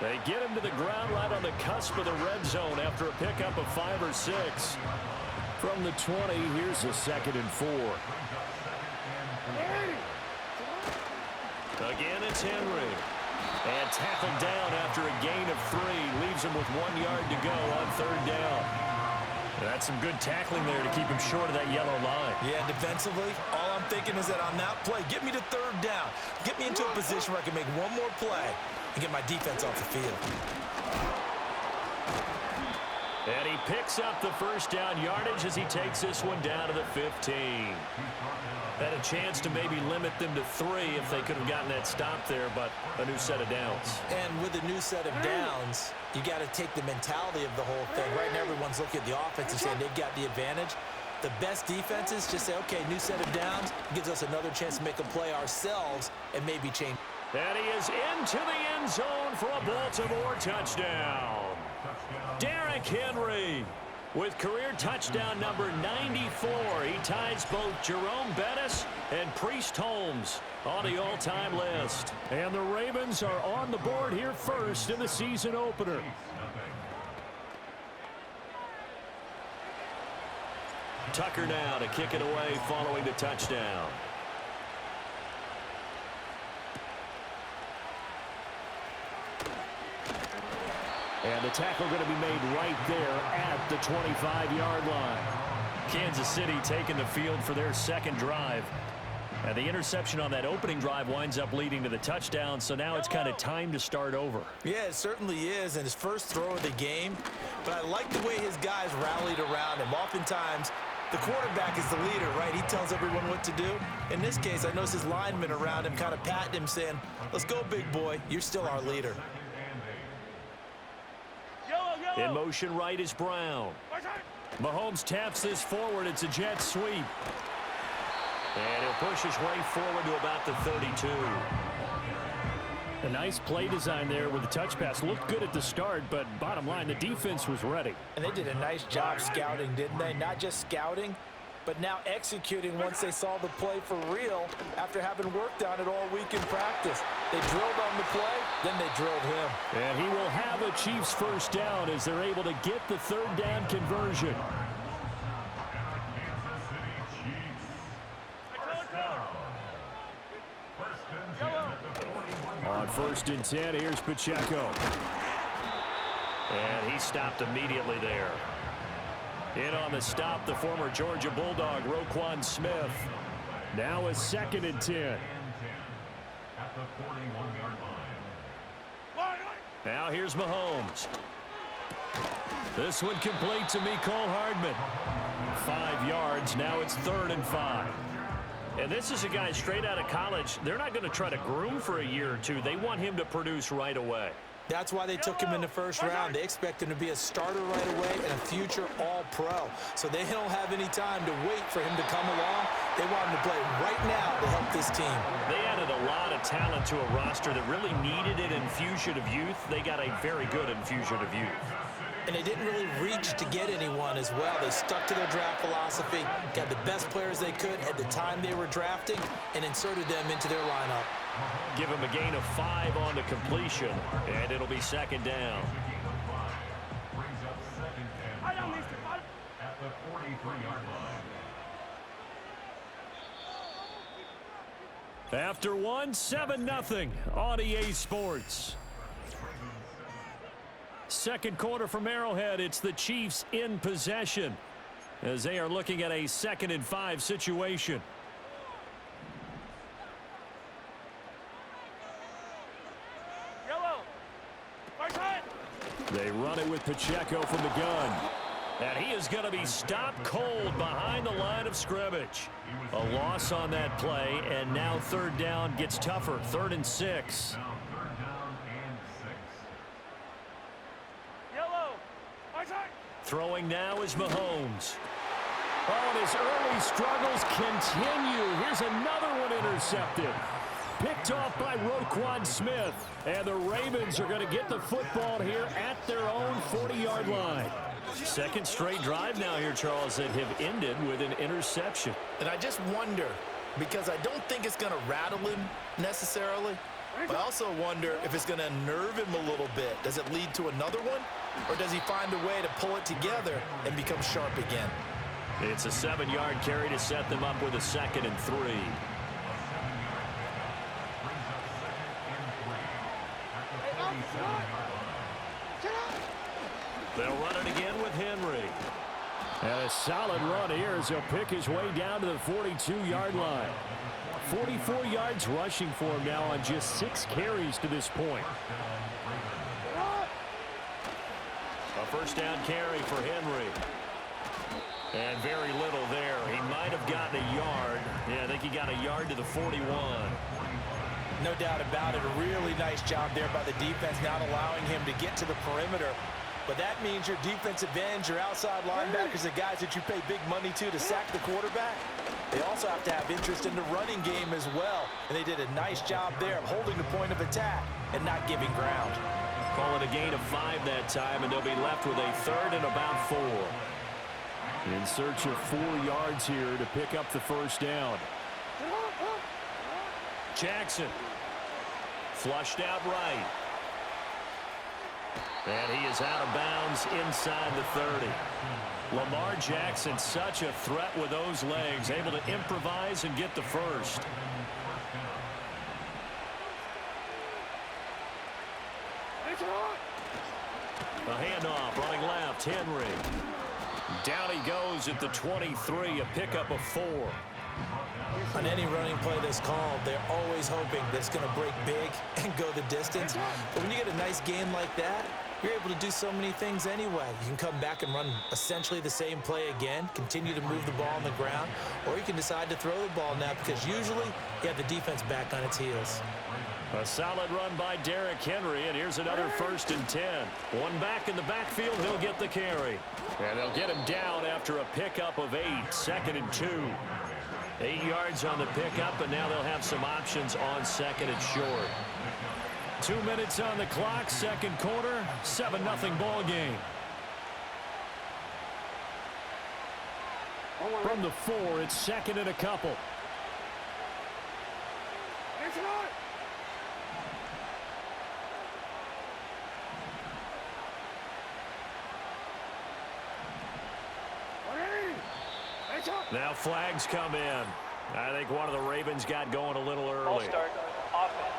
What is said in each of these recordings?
They get him to the ground right on the cusp of the red zone after a pickup of 5 or 6. From the 20, here's a 2nd and 4. Again, it's Henry. And tackled down after a gain of 3. Leaves him with 1 yard to go on 3rd down. That's some good tackling there to keep him short of that yellow line. Yeah, defensively, all I'm thinking is that on that play, get me to 3rd down. Get me into a position where I can make one more play and get my defense off the field. And he picks up the 1st down yardage as he takes this one down to the 15. Had a chance to maybe limit them to 3 if they could have gotten that stop there, but a new set of downs. And with a new set of downs, you got to take the mentality of the whole thing. Right now, everyone's looking at the offense and saying they've got the advantage. The best defenses just say, okay, new set of downs gives us another chance to make a play ourselves and maybe change. And he is into the end zone for a Baltimore touchdown. Derrick Henry with career touchdown number 94. He ties both Jerome Bettis and Priest Holmes on the all-time list. And the Ravens are on the board here first in the season opener. Tucker now to kick it away following the touchdown. And the tackle going to be made right there at the 25-yard line. Kansas City taking the field for their 2nd drive. And the interception on that opening drive winds up leading to the touchdown, so now it's kind of time to start over. Yeah, it certainly is, and his first throw of the game. But I like the way his guys rallied around him. Oftentimes, the quarterback is the leader, right? He tells everyone what to do. In this case, I notice his linemen around him kind of patting him, saying, let's go, big boy. You're still our leader. In motion right is Brown. Mahomes taps this forward. It's a jet sweep. And he'll push his way forward to about the 32. A nice play design there with the touch pass. Looked good at the start, but bottom line, the defense was ready. And they did a nice job scouting, didn't they? Not just scouting, but now executing once they saw the play for real after having worked on it all week in practice. They drilled on the play, then they drilled him. And he will have a Chiefs 1st down as they're able to get the 3rd down conversion. On 1st and 10, here's Pacheco. And he stopped immediately there. In on the stop, the former Georgia Bulldog, Roquan Smith. Now a 2nd and 10. Now here's Mahomes. This one complete to Mecole Hardman. 5 yards. Now it's 3rd and 5. And this is a guy straight out of college. They're not going to try to groom for a year or two. They want him to produce right away. That's why they took him in the 1st round. They expect him to be a starter right away and a future all-pro. So they don't have any time to wait for him to come along. They want him to play right now to help this team. They added a lot of talent to a roster that really needed an infusion of youth. They got a very good infusion of youth. And they didn't really reach to get anyone as well. They stuck to their draft philosophy, got the best players they could at the time they were drafting, and inserted them into their lineup. Give him a gain of 5 on the completion, and it'll be 2nd down. At the 43-yard line. After one, 7-0 on EA Sports. 2nd quarter from Arrowhead. It's the Chiefs in possession as they are looking at a 2nd and 5 situation. They run it with Pacheco from the gun. And he is going to be stopped cold behind the line of scrimmage. A loss on that play, and now 3rd down gets tougher. 3rd and 6. Throwing now is Mahomes. Oh, and his early struggles continue. Here's another one intercepted. Picked off by Roquan Smith. And the Ravens are going to get the football here at their own 40-yard line. 2nd straight drive now here, Charles, that have ended with an interception. And I just wonder, because I don't think it's going to rattle him necessarily, But I also wonder if it's going to unnerve him a little bit. Does it lead to another one? Or does he find a way to pull it together and become sharp again? It's a 7-yard carry to set them up with a 2nd and 3. They'll run it again with Henry. And a solid run here as he'll pick his way down to the 42-yard line. 44 yards rushing for him now on just 6 carries to this point. A first down carry for Henry. And very little there. He might have gotten a yard. Yeah, I think he got a yard to the 41. No doubt about it. A really nice job there by the defense, not allowing him to get to the perimeter. But that means your defensive ends, your outside linebackers, the guys that you pay big money to sack the quarterback, they also have to have interest in the running game as well. And they did a nice job there of holding the point of attack and not giving ground. Call it a gain of 5 that time, and they'll be left with a 3rd and about 4. In search of 4 yards here to pick up the first down. Jackson. Flushed out right. And he is out of bounds inside the 30. Lamar Jackson, such a threat with those legs, able to improvise and get the first. A handoff, running left, Henry. Down he goes at the 23, a pickup of 4. On any running play that's called, they're always hoping that it's going to break big and go the distance. But when you get a nice game like that, you're able to do so many things anyway. You can come back and run essentially the same play again, continue to move the ball on the ground, or you can decide to throw the ball now because usually you have the defense back on its heels. A solid run by Derrick Henry, and here's another 1st and 10. One back in the backfield, he'll get the carry. And they'll get him down after a pickup of 8, 2nd and 2. 8 yards on the pickup, and now they'll have some options on 2nd and short. 2 minutes on the clock, 2nd quarter, 7-0 ball game. From the 4, it's 2nd and a couple. Now flags come in. I think one of the Ravens got going a little early. Ball start, offense.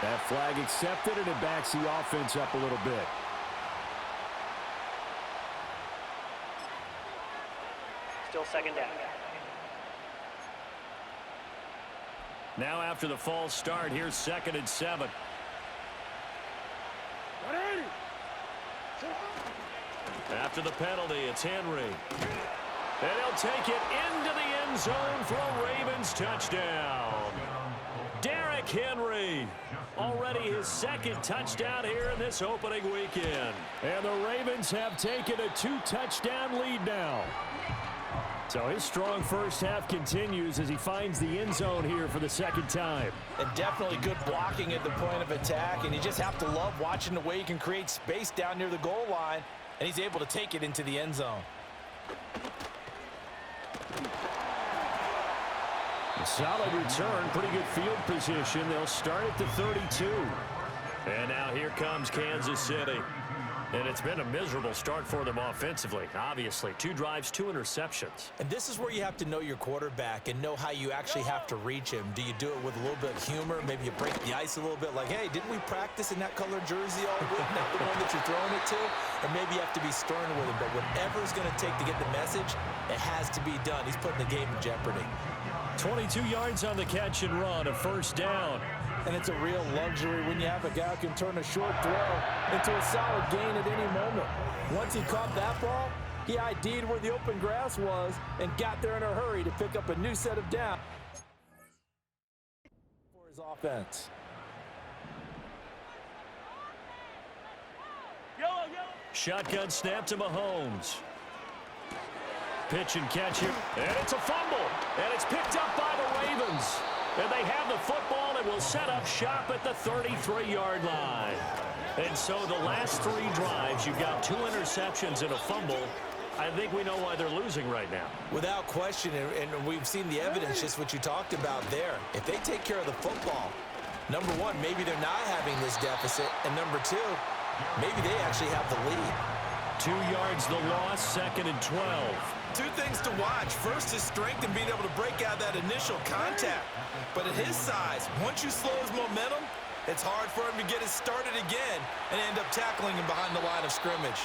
That flag accepted, and it backs the offense up a little bit. Still 2nd down. Now after the false start, here's 2nd and 7. After the penalty, it's Henry. And he'll take it into the end zone for a Ravens touchdown. Derrick Henry, already his 2nd touchdown here in this opening weekend. And the Ravens have taken a 2-touchdown lead now. So his strong first half continues as he finds the end zone here for the 2nd time. And definitely good blocking at the point of attack, and you just have to love watching the way he can create space down near the goal line, and he's able to take it into the end zone. A solid return, pretty good field position. They'll start at the 32. And now here comes Kansas City. And it's been a miserable start for them offensively, obviously. 2 drives, 2 interceptions. And this is where you have to know your quarterback and know how you actually have to reach him. Do you do it with a little bit of humor? Maybe you break the ice a little bit like, hey, didn't we practice in that colored jersey all week? Not the one that you're throwing it to? Or maybe you have to be stern with him. But whatever it's going to take to get the message, it has to be done. He's putting the game in jeopardy. 22 yards on the catch and run, a first down. And it's a real luxury when you have a guy who can turn a short throw into a solid gain at any moment. Once he caught that ball, he ID'd where the open grass was and got there in a hurry to pick up a new set of downs for his offense. Shotgun snap to Mahomes. Pitch and catch it, and it's a fumble, and it's picked up by the Ravens. And they have the football and will set up shop at the 33-yard line. And so the last 3 drives, you've got 2 interceptions and a fumble. I think we know why they're losing right now. Without question, and we've seen the evidence, just what you talked about there. If they take care of the football, number one, maybe they're not having this deficit, and number two, maybe they actually have the lead. 2 yards the loss, 2nd and 12. Two things to watch. First, his strength and being able to break out that initial contact. But at his size, once you slow his momentum, it's hard for him to get it started again and end up tackling him behind the line of scrimmage.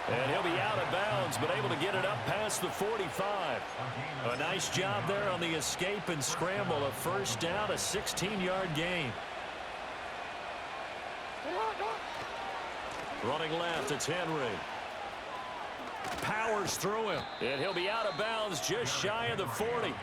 And he'll be out of bounds, but able to get it up past the 45. A nice job there on the escape and scramble. A first down, a 16-yard gain. Running left, it's Henry. Powers through him, and he'll be out of bounds just shy of the 40.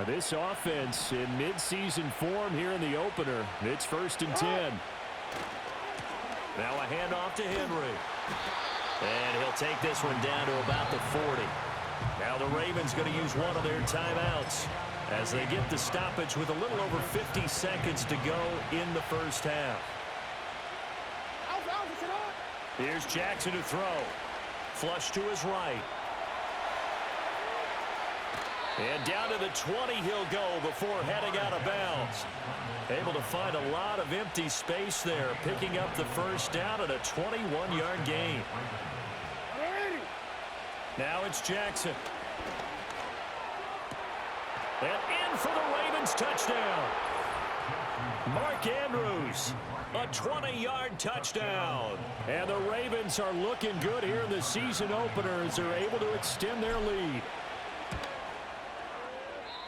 This offense in midseason form here in the opener. It's 1st and 10. Now a handoff to Henry. And he'll take this one down to about the 40. Now the Ravens going to use one of their timeouts as they get the stoppage with a little over 50 seconds to go in the first half. Here's Jackson to throw. Flush to his right. And down to the 20 he'll go before heading out of bounds. Able to find a lot of empty space there, picking up the first down at a 21-yard gain. Now it's Jackson. And in for the Ravens touchdown. Mark Andrews, a 20-yard touchdown. And the Ravens are looking good here in the season opener as they're able to extend their lead.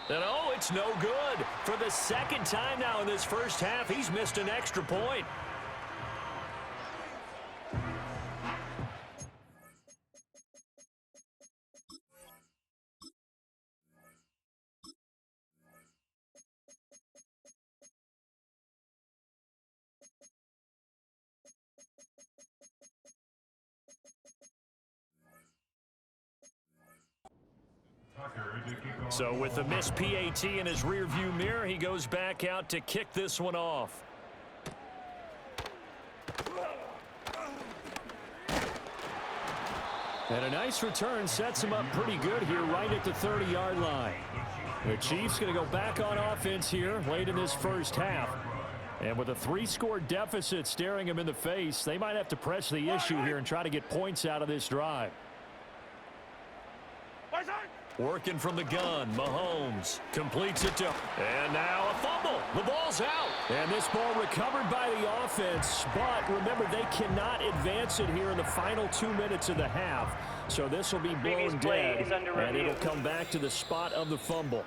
And oh, it's no good. For the second time now in this first half, he's missed an extra point. So with the missed PAT in his rearview mirror, he goes back out to kick this one off. And a nice return sets him up pretty good here right at the 30-yard line. The Chiefs going to go back on offense here late in this first half. And with a 3-score deficit staring him in the face, they might have to press the issue here and try to get points out of this drive. Working from the gun, Mahomes completes it to, and now a fumble. The ball's out. And this ball recovered by the offense, but remember, they cannot advance it here in the final 2 minutes of the half. So this will be blown dead, and it'll come back to the spot of the fumble.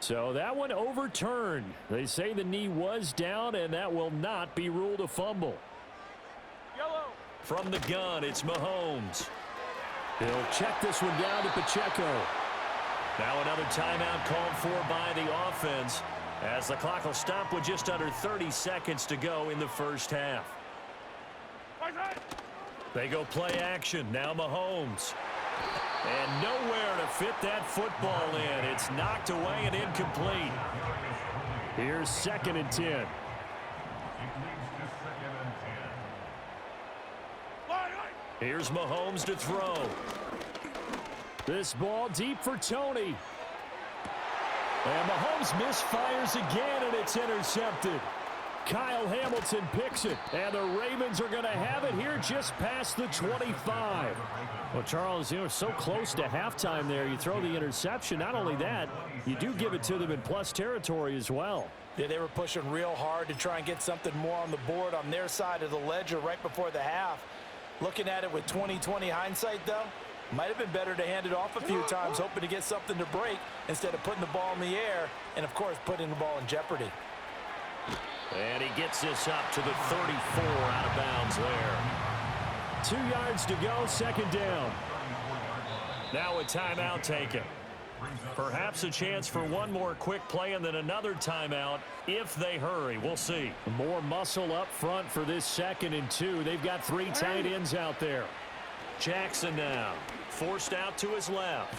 So that one overturned. They say the knee was down, and that will not be ruled a fumble. From the gun, it's Mahomes. He'll check this one down to Pacheco. Now another timeout called for by the offense as the clock will stop with just under 30 seconds to go in the first half. They go play action. Now Mahomes. And nowhere to fit that football in. It's knocked away and incomplete. Here's 2nd and 10. Here's Mahomes to throw. This ball deep for Tony. And Mahomes misfires again, and it's intercepted. Kyle Hamilton picks it, and the Ravens are going to have it here just past the 25. Well, Charles, you know, so close to halftime there. You throw the interception. Not only that, you do give it to them in plus territory as well. Yeah, they were pushing real hard to try and get something more on the board on their side of the ledger right before the half. Looking at it with 20/20 hindsight, though, might have been better to hand it off a few times, hoping to get something to break instead of putting the ball in the air and, of course, putting the ball in jeopardy. And he gets this up to the 34, out of bounds there. 2 yards to go, 2nd down. Now a timeout taken. Perhaps a chance for one more quick play and then another timeout if they hurry. We'll see. More muscle up front for this 2nd and 2. They've got 3 tight ends out there. Jackson now. Forced out to his left.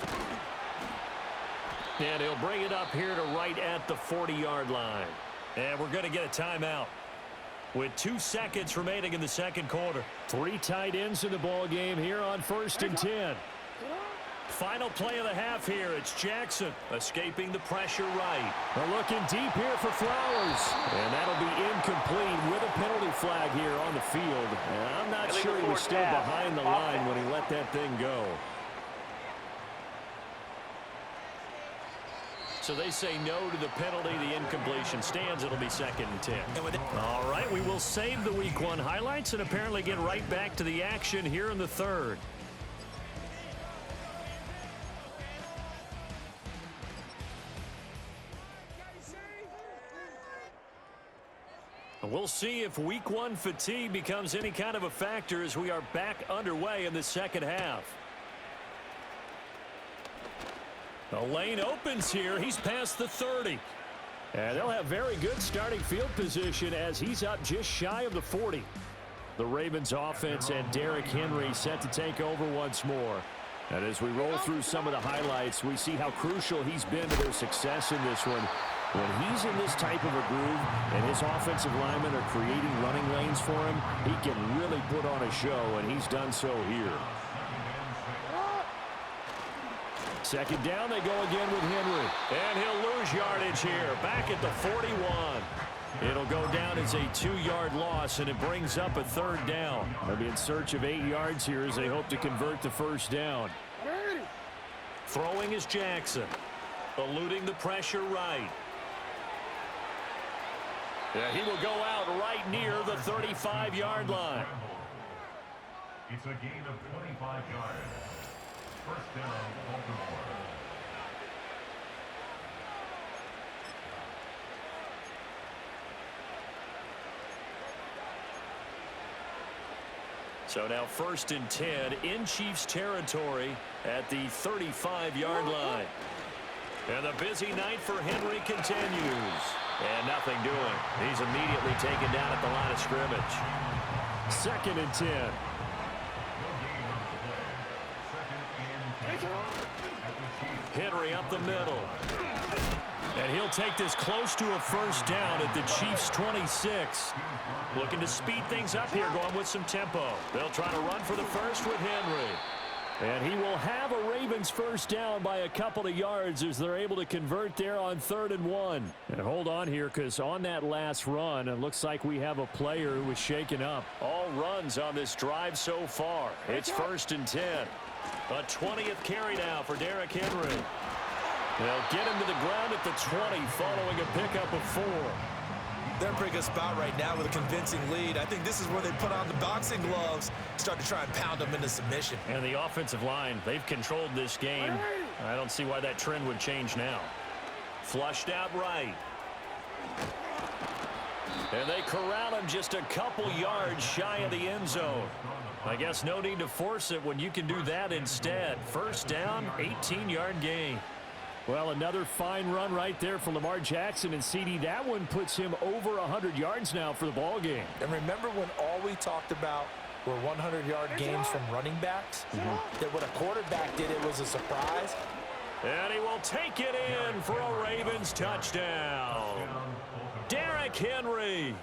And he'll bring it up here to right at the 40-yard line. And we're going to get a timeout with 2 seconds remaining in the second quarter. 3 tight ends in the ball game here on 1st and 10. Final play of the half here. It's Jackson escaping the pressure right. They're looking deep here for Flowers. And that'll be incomplete with a penalty flag here on the field. And I'm not sure he was still behind the line when he let that thing go. So they say no to the penalty. The incompletion stands. It'll be 2nd and 10. All right, we will save the Week 1 highlights and apparently get right back to the action here in the 3rd. We'll see if Week 1 fatigue becomes any kind of a factor as we are back underway in the second half. The lane opens here. He's past the 30. And they'll have very good starting field position as he's up just shy of the 40. The Ravens offense and Derrick Henry set to take over once more. And as we roll through some of the highlights, we see how crucial he's been to their success in this one. When he's in this type of a groove and his offensive linemen are creating running lanes for him, he can really put on a show, and he's done so here. 2nd down, they go again with Henry. And he'll lose yardage here, back at the 41. It'll go down as a 2-yard loss, and it brings up a 3rd down. They'll be in search of 8 yards here as they hope to convert the 1st down. Throwing is Jackson, eluding the pressure right. Yeah, he will go out right near the 35-yard line. It's a gain of 25 yards. 1st down, Baltimore. So now 1st and 10 in Chiefs territory at the 35-yard line. And the busy night for Henry continues. And nothing doing. He's immediately taken down at the line of scrimmage. 2nd and 10. Henry up the middle. And he'll take this close to a 1st down at the Chiefs' 26. Looking to speed things up here, going with some tempo. They'll try to run for the 1st with Henry. And he will have a Ravens 1st down by a couple of yards as they're able to convert there on 3rd and 1. And hold on here, because on that last run, it looks like we have a player who was shaken up. All runs on this drive so far. It's 1st and 10. A 20th carry now for Derrick Henry. They'll get him to the ground at the 20 following a pickup of 4. They're in a pretty good spot right now with a convincing lead. I think this is where they put on the boxing gloves, start to try and pound them into submission. And the offensive line, they've controlled this game. I don't see why that trend would change now. Flushed out right. And they corral him just a couple yards shy of the end zone. I guess no need to force it when you can do that instead. 1st down, 18-yard gain. Well, another fine run right there for Lamar Jackson, and CD, that one puts him over 100 yards now for the ball game. And remember when all we talked about were 100-yard games from running backs? That when a quarterback did it was a surprise. And he will take it in for a Ravens touchdown. Derrick Henry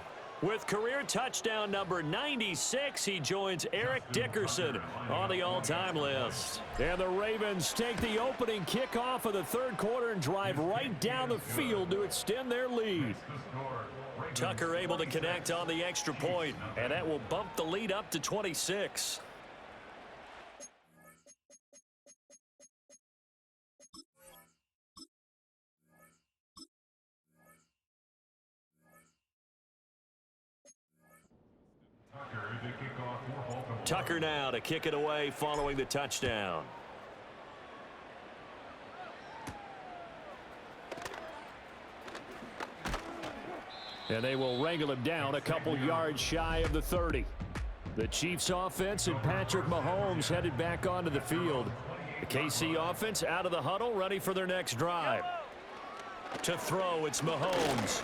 with career touchdown number 96. He joins Eric Dickerson on the all-time list. And the Ravens take the opening kickoff of the 3rd quarter and drive right down the field to extend their lead. Tucker able to connect on the extra point, and that will bump the lead up to 26. Tucker now to kick it away following the touchdown. And they will wrangle him down a couple yards shy of the 30. The Chiefs offense and Patrick Mahomes headed back onto the field. The KC offense out of the huddle, ready for their next drive. To throw, it's Mahomes.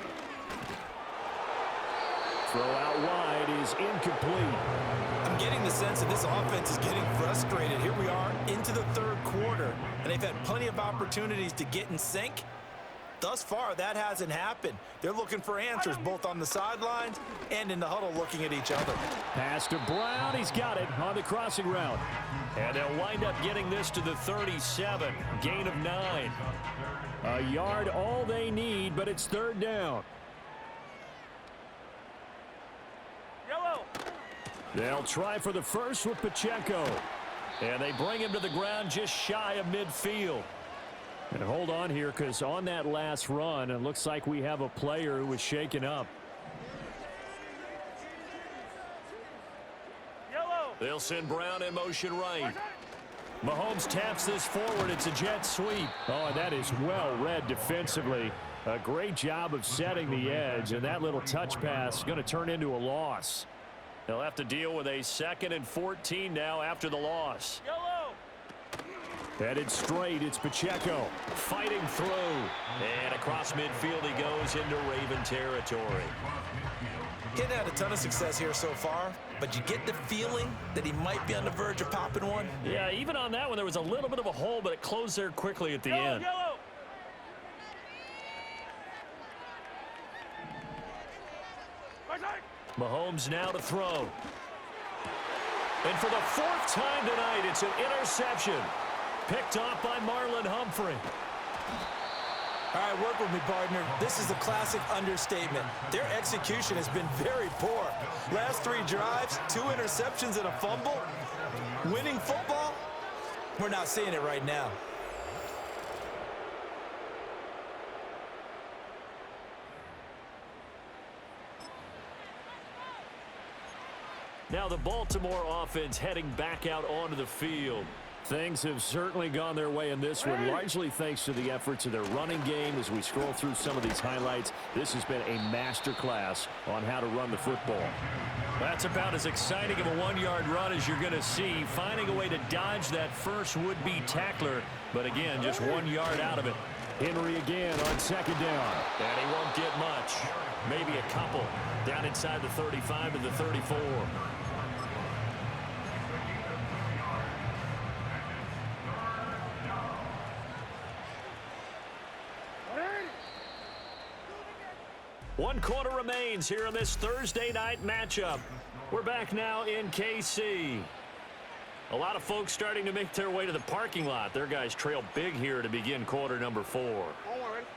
Throw out wide is incomplete. I'm getting the sense Listen, this offense is getting frustrated. Here we are into the third quarter, and they've had plenty of opportunities to get in sync. Thus far, that hasn't happened. They're looking for answers both on the sidelines and in the huddle looking at each other. Pass to Brown. He's got it on the crossing route. And they'll wind up getting this to the 37. Gain of 9. A yard all they need, but it's third down. Yellow. They'll try for the first with Pacheco. And they bring him to the ground just shy of midfield. And hold on here, because on that last run, it looks like we have a player who was shaken up. Yellow. They'll send Brown in motion right. Mahomes taps this forward. It's a jet sweep. Oh, and that is well read defensively. A great job of setting the edge, and that little touch pass is going to turn into a loss. They'll have to deal with a 2nd and 14 now after the loss. Yellow. Headed straight, it's Pacheco. Fighting through. And across midfield he goes into Raven territory. He's had a ton of success here so far, but you get the feeling that he might be on the verge of popping one. Yeah, even on that one there was a little bit of a hole, but it closed there quickly at the end. Yellow. Mahomes now to throw. And for the 4th time tonight, it's an interception. Picked off by Marlon Humphrey. All right, work with me, partner. This is a classic understatement. Their execution has been very poor. Last 3 drives, 2 interceptions and a fumble. Winning football? We're not seeing it right now. Now the Baltimore offense heading back out onto the field. Things have certainly gone their way in this one, largely thanks to the efforts of their running game. As we scroll through some of these highlights, this has been a master class on how to run the football. That's about as exciting of a 1-yard run as you're going to see, finding a way to dodge that first would-be tackler, but again, just 1 yard out of it. Henry again on 2nd down. And he won't get much. Maybe a couple down inside the 35 to the 34. One quarter remains here in this Thursday night matchup. We're back now in KC. A lot of folks starting to make their way to the parking lot. Their guys trail big here to begin quarter number 4.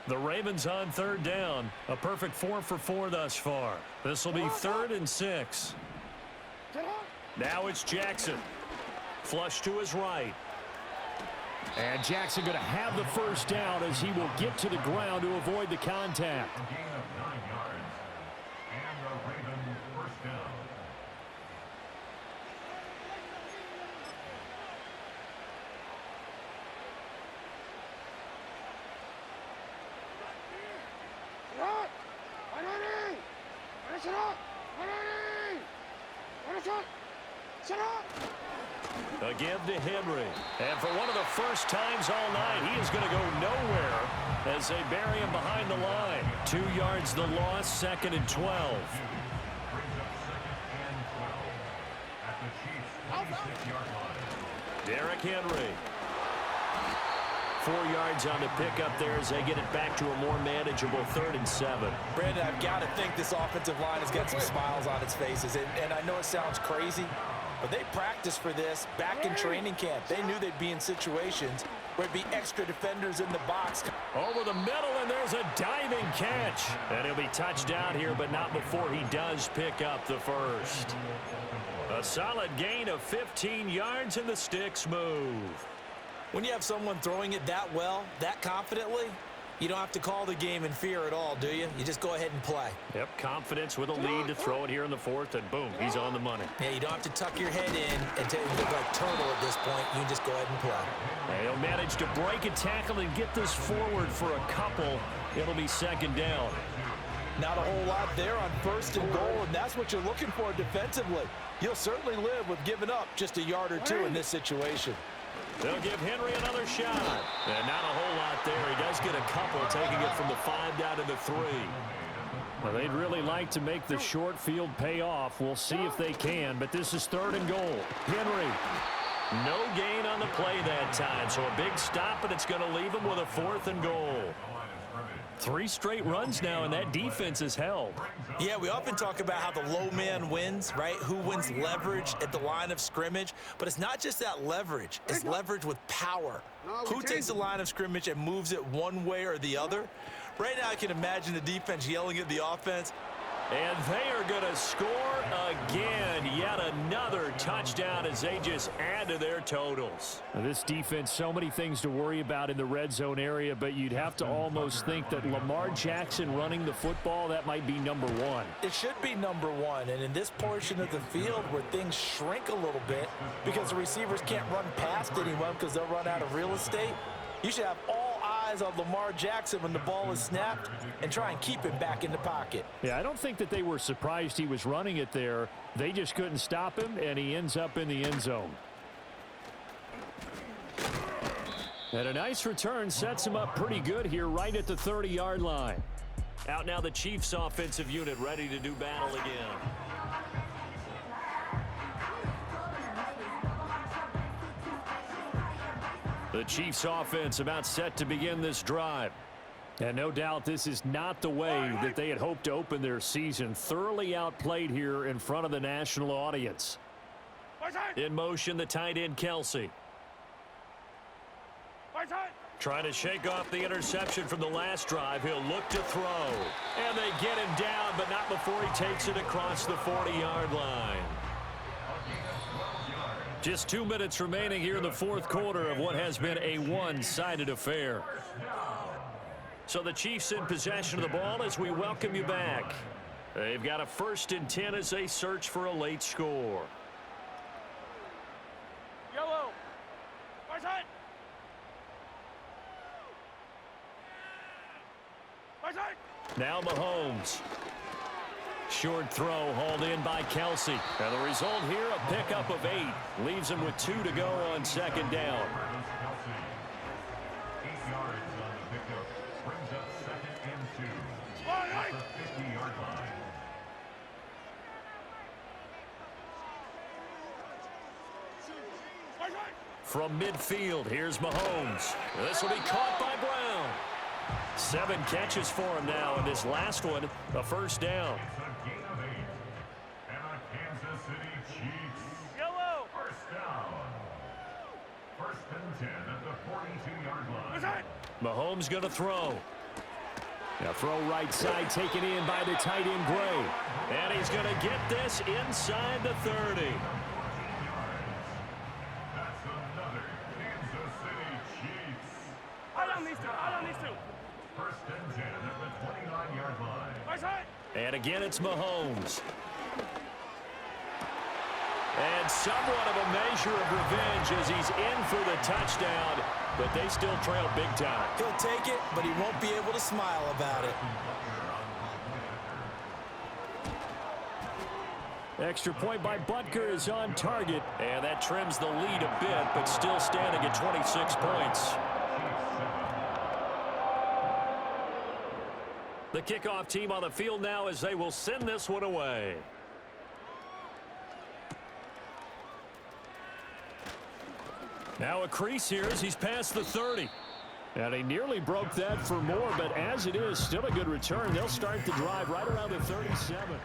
The Ravens on 3rd down. A perfect 4 for 4 thus far. This will be 3rd and 6. Now it's Jackson. Flush to his right. And Jackson going to have the first down as he will get to the ground to avoid the contact. Gain of 9 yards. And the Ravens first down. A give to Henry. And for one of the first times all night, he is going to go nowhere as they bury him behind the line. 2 yards the loss, 2nd and 12. Brings up 2nd and 12 at the Chiefs' 26-yard line. Derrick Henry. 4 yards on the pickup there as they get it back to a more manageable 3rd and 7. Brandon, I've got to think this offensive line has got some smiles on its faces. And I know it sounds crazy, but they practiced for this back in training camp. They knew they'd be in situations where there'd be extra defenders in the box. Over the middle, and there's a diving catch. And he'll be touched down here, but not before he does pick up the first. A solid gain of 15 yards, and the sticks move. When you have someone throwing it that well, that confidently, you don't have to call the game in fear at all, do you? You just go ahead and play. Yep, confidence with a lead to throw it here in the 4th, and boom, he's on the money. Yeah, you don't have to tuck your head in and look like turtle at this point. You can just go ahead and play. And he'll manage to break a tackle and get this forward for a couple. It'll be 2nd down. Not a whole lot there on 1st and goal, and that's what you're looking for defensively. You'll certainly live with giving up just a yard or 2 in this situation. They'll give Henry another shot. And not a whole lot there. He does get a couple, taking it from the 5 down to the 3. Well, they'd really like to make the short field pay off. We'll see if they can, but this is 3rd and goal. Henry. No gain on the play that time, so a big stop, and it's going to leave him with a 4th and goal. 3 straight runs now, and that defense is held. Yeah, we often talk about how the low man wins, right? Who wins leverage at the line of scrimmage. But it's not just that leverage. It's leverage with power. Who takes the line of scrimmage and moves it one way or the other? Right now, I can imagine the defense yelling at the offense. And they are going to score again. Yet another touchdown as they just add to their totals. Now, this defense, so many things to worry about in the red zone area, but you'd have to almost think that Lamar Jackson running the football, that might be number 1. It should be number 1. And in this portion of the field where things shrink a little bit because the receivers can't run past anyone because they'll run out of real estate, you should have all eyes on Lamar Jackson when the ball is snapped and try and keep him back in the pocket. Yeah, I don't think that they were surprised he was running it there. They just couldn't stop him, and he ends up in the end zone. And a nice return sets him up pretty good here right at the 30-yard line. Out now the Chiefs offensive unit ready to do battle again. The Chiefs offense about set to begin this drive. And no doubt this is not the way that they had hoped to open their season. Thoroughly outplayed here in front of the national audience. In motion, the tight end, Kelsey. Trying to shake off the interception from the last drive. He'll look to throw. And they get him down, but not before he takes it across the 40-yard line. Just 2 minutes remaining here in the 4th quarter of what has been a one-sided affair. So the Chiefs in possession of the ball as we welcome you back. They've got a 1st and 10 as they search for a late score. Yellow. Right side. Right side. Now Mahomes. Short throw hauled in by Kelsey. And the result here, a pickup of 8. Leaves him with 2 to go on 2nd down. 8 yards on the pickup. Brings up 2nd and 2. At the 50-yard line. From midfield, here's Mahomes. This will be caught by Brown. 7 catches for him now, and this last one, a 1st down. It's a gain of 8. And the Kansas City Chiefs. Yellow. 1st down. 1st and 10 at the 42-yard line. Mahomes going to throw. Now throw right side taken in by the tight end Gray. And he's going to get this inside the 30. That's another Kansas City Chiefs. Out on these two. Out on these two. 1st and 10 at the 29-yard line. Right side. And again, it's Mahomes. And somewhat of a measure of revenge as he's in for the touchdown, but they still trail big time. He'll take it, but he won't be able to smile about it. Extra point by Butker is on target. And that trims the lead a bit, but still standing at 26 points. The kickoff team on the field now as they will send this one away. Now a crease here as he's past the 30. And he nearly broke that for more, but as it is, still a good return. They'll start the drive right around the 37.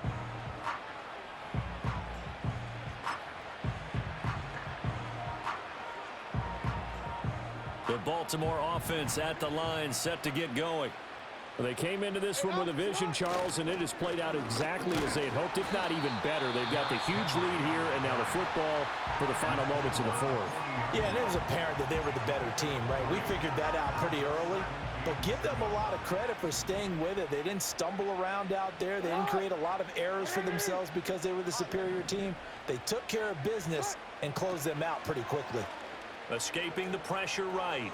The Baltimore offense at the line set to get going. They came into this one with a vision, Charles, and it has played out exactly as they had hoped, if not even better. They've got the huge lead here, and now the football for the final moments of the 4th. Yeah, and it was apparent that they were the better team, right? We figured that out pretty early, but give them a lot of credit for staying with it. They didn't stumble around out there. They didn't create a lot of errors for themselves because they were the superior team. They took care of business and closed them out pretty quickly. Escaping the pressure right.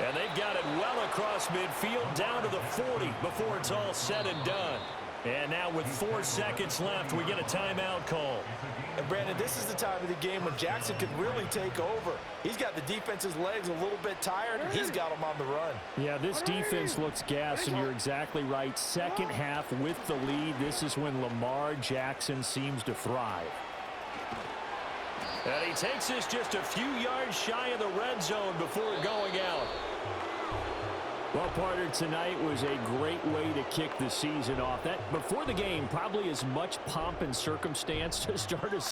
And they've got it well across midfield down to the 40 before it's all said and done. And now with 4 seconds left, we get a timeout call. And And, Brandon, this is the time of the game when Jackson could really take over. He's got the defense's legs a little bit tired, and he's got them on the run. Yeah, this defense looks gassed, and you're exactly right. Second half with the lead, this is when Lamar Jackson seems to thrive. And he takes this just a few yards shy of the red zone before going out. Well, partner, tonight was a great way to kick the season off. That before the game, probably as much pomp and circumstance to start a